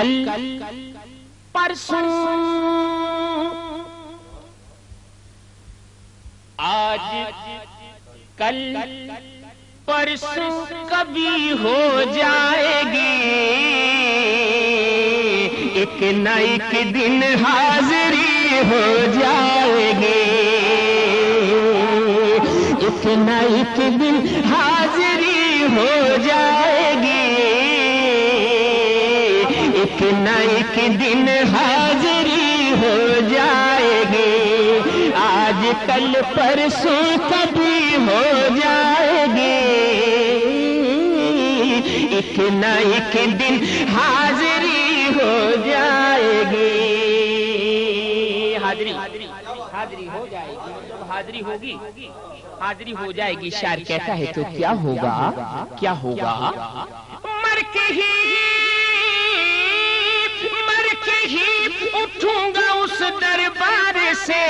کل پرسوں آج کل پرسوں کبھی ہو جائے گی، ایک نہ ایک دن حاضری ہو جائے گی، ایک نہ ایک دن حاضری ہو جائے گی، ایک نہ ایک دن حاضری ہو جائے گی، آج کل پرسوں کبھی ہو جائے گی، ایک نہ ایک دن حاضری ہو جائے گی۔ حاضری ہو جائے گی، جب حاضری ہوگی حاضری ہو جائے گی۔ شاعر کہتا ہے تو کیا ہوگا کیا ہوگا، مر کے ہی اٹھوں گا اس دربار سے،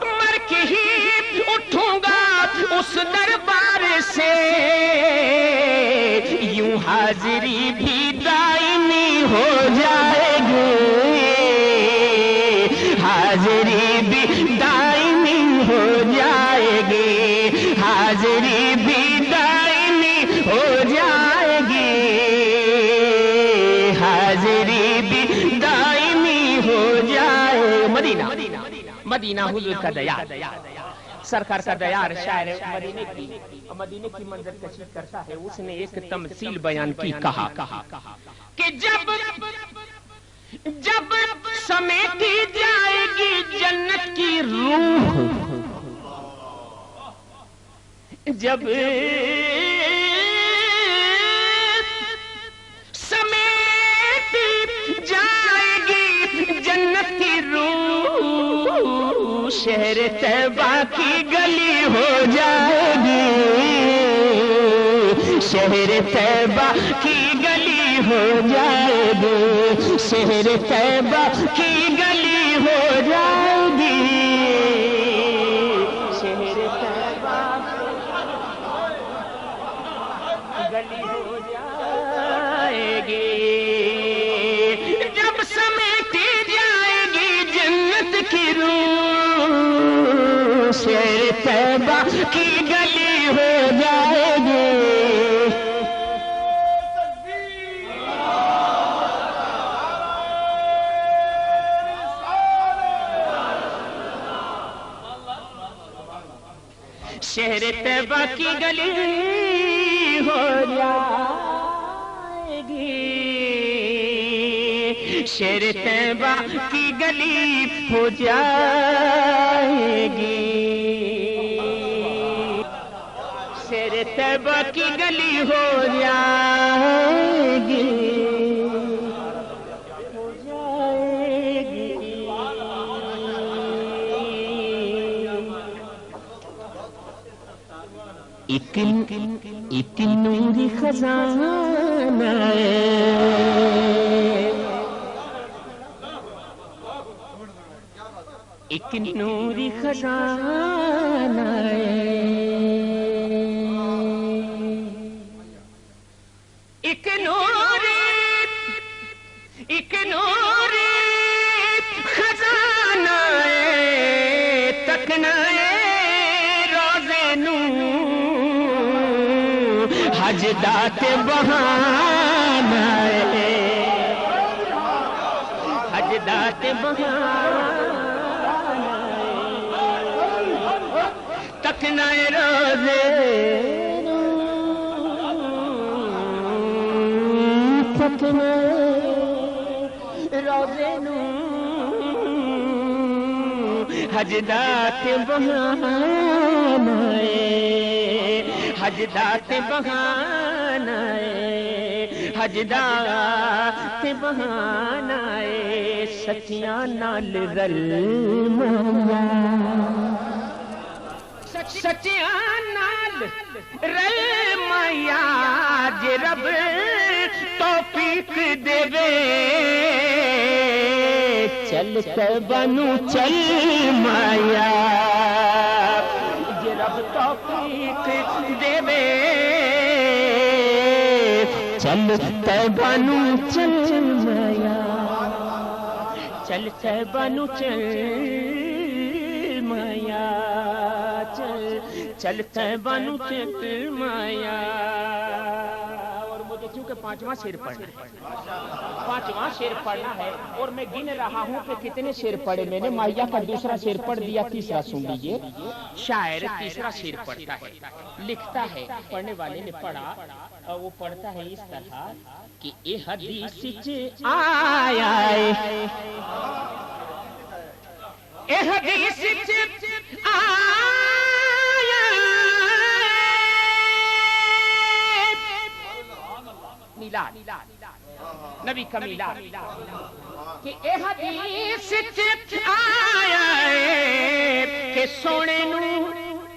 مر کے ہی اٹھوں گا اس دربار سے، یوں حاضری بھی دائمی ہو جائے گی، حاضری بھی دائمی ہو جائے گی، حاضری بھی دائمی ہو جائے گی، حاضری بھی دائمی ہو جائے۔ مدینہ حضور کا دیار، سرکار کا دیار، شاعر مدینے کی منظر کشی کرتا ہے۔ اس نے ایک تمثیل بیان کی، کہا کہ جب سمیٹی جائے گی جنت کی روح، جب سمیٹی جائے گی جنت کی روح، شہر طیبہ کی گلی ہو جائے گی، شہر طیبہ کی گلی ہو جائے گی، شہر طیبہ کی گلی ہو جائے گی، شہر طیبہ گلی ہو جائے گی، جب سمیٹی جائے گی جنت کی روح، شہر طیبہ کی گلی ہو جائے گی۔ شہر طیبہ کی گلی ہو جائے گی، شہر طیبہ کی گلی ہو جائے گی، شہر طیبہ کی گلی ہو جائے گی، ہو جائے گی۔ ایک نوری خزانہ ہے، ایک نوری خزانہ ہے، ایک نوری خزانہ ہے، تکنا حجدات بہانا ہے، حجدات بہانا ہے، تکنا روزے تکنا روزے حجدات بہانا ہے، حجدات بہانا ہے، حجدات بہانا ہے، سچیاں نال رل مایا، سچیاں نال رل مایا، جے رب توفیق دے چل طیبہ نو چل مایا، جے رب توفیق دے چل طیبہ نو چل مایا چل طیبہ نو چل مایا چل طیبہ نو چل مایا. اور مجھے کیونکہ پانچواں شعر پڑھنا ہے، پانچواں شعر پڑھنا ہے اور میں گن رہا ہوں کہ کتنے شعر پڑھے میں نے. ماہیا کا دوسرا شعر پڑھ دیا، تیسرا سن لیجیے. شاعر تیسرا شعر پڑھتا ہے، لکھتا ہے، پڑھنے والے نے پڑھا اور وہ پڑھتا ہے اس طرح کہ اے حدیث چ آیا اے حدیث چ آیا میلاد نبی کا میلاد کہ اے حدیث چ آیا کہ سونے نو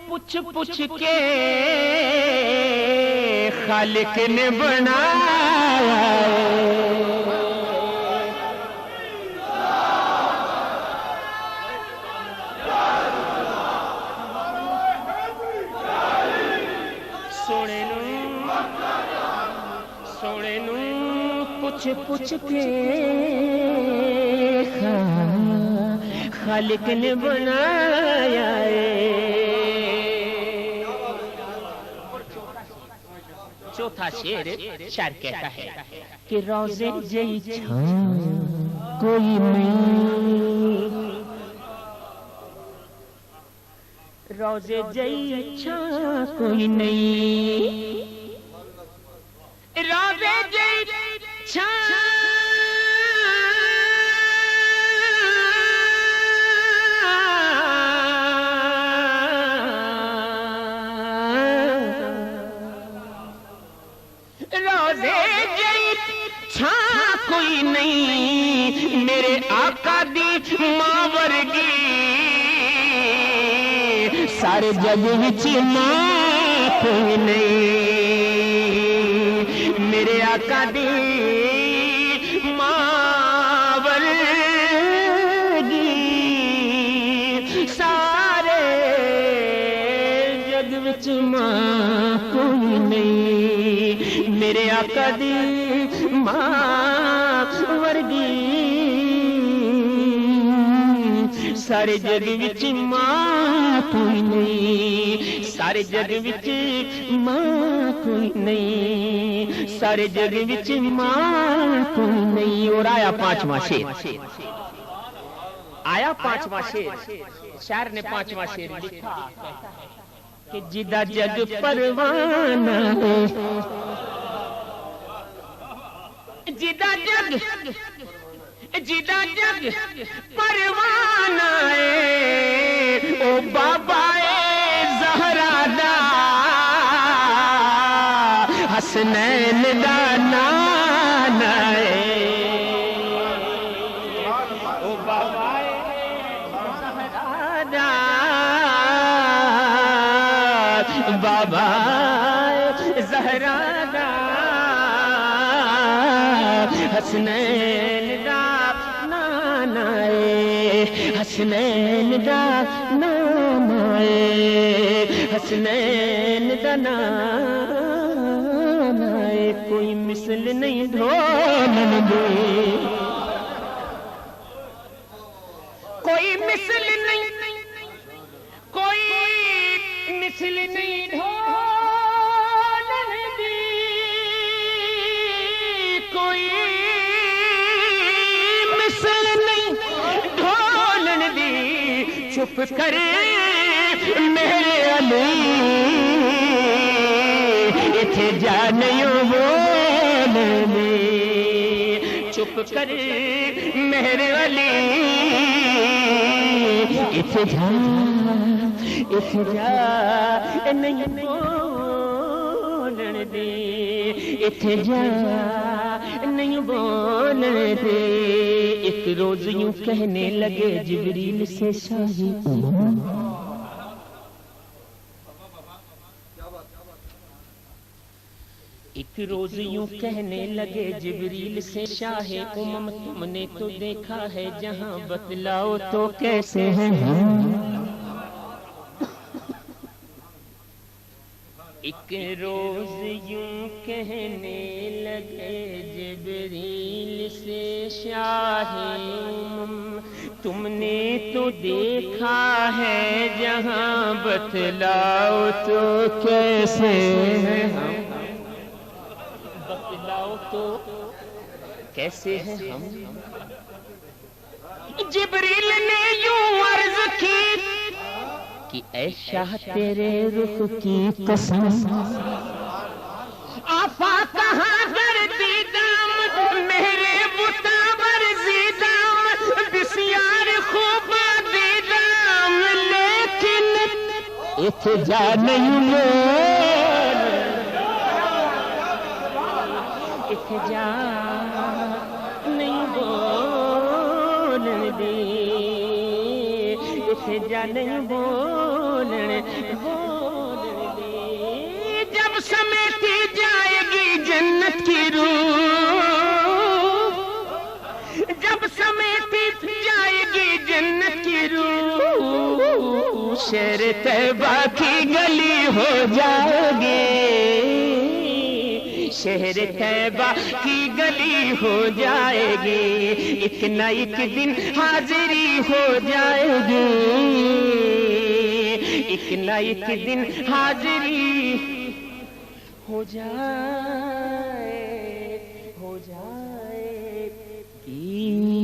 پوچھ پوچھ کے خالق نے بنایا. سونے نو پوچھ پوچھ کے خالق نے بنایا. چوتھا شعر شاعر کہتا ہے کہ روزے جئی چھاں کوئی نہیں، روزے جئی چھاں کوئی نہیں، روزے جئی چھاں کوئی نہیں، میرے آقا دی ماں ورگی سارے جگ وچ ماں کوئی نہیں، میرے آقا دی ماں ورگی سارے جگ وچ ماں کوئی نہیں، میرے آقا دی ماں ورگی سارے جگ وچ ماں کوئی نہیں، سارے جگ وچ ماں کوئی نہیں، سارے جگ وچ ماں کوئی نہیں. اور آیا پانچواں شعر، آیا پانچواں شعر. شاعر نے پانچواں شعر لکھا کہ جدا جگ پروانہ ہے، جدا جگ پروانہ ہے، او بابا زہرا دا حسنین دا نانا ہے، او بابا زہرا دا بابا زہرا دا حسنین دا نانا ہے، حسنین دا نانا ہے، حسنین دا نانا ہے. کوئی مثل نہیں ڈھولن دے، کوئی مثل نہیں، کوئی مثل نہیں ڈھولن دی، کوئی مثل نہیں ڈھولن دی. چپ کرے میرے علی اتھے جا نہیں بولن دی، چپ کرے میرے علی اتھے جا نہیں بولن دی، اتھے جا نہیں بولن دے. ایک روز یوں کہنے لگے جبریل سے شاہی امم، ایک روز یوں کہنے لگے جبریل سے شاہ امم، تم نے تو دیکھا ہے جہاں، بتلاؤ تو کیسے ہیں ہم. ایک روز یوں کہنے لگے جبریل سے شاہ تم نے تو دیکھا ہے جہاں بتلاؤ تو کیسے ہیں ہم بتلاؤ تو کیسے ہیں ہم جبریل نے یوں عرض کی کہ اے شاہ تیرے رخ کی قسم آفات کہاں کرتی دام میرے بتا برزیدام بسیار خوب دیدام لیکن اتجا نہیں اتجا نہیں بولن دے اتجا نہیں بولن دے جب سمیٹی جائے گی جنت کی روح جب سمیٹی جائے گی جنت کی روح شہر طیبہ کی گلی ہو جائے گی شہر طیبہ کی گلی ہو جائے گی ایک نہ ایک دن حاضری ہو جائے گی ایک نہ ایک دن حاضری ہو جائے گی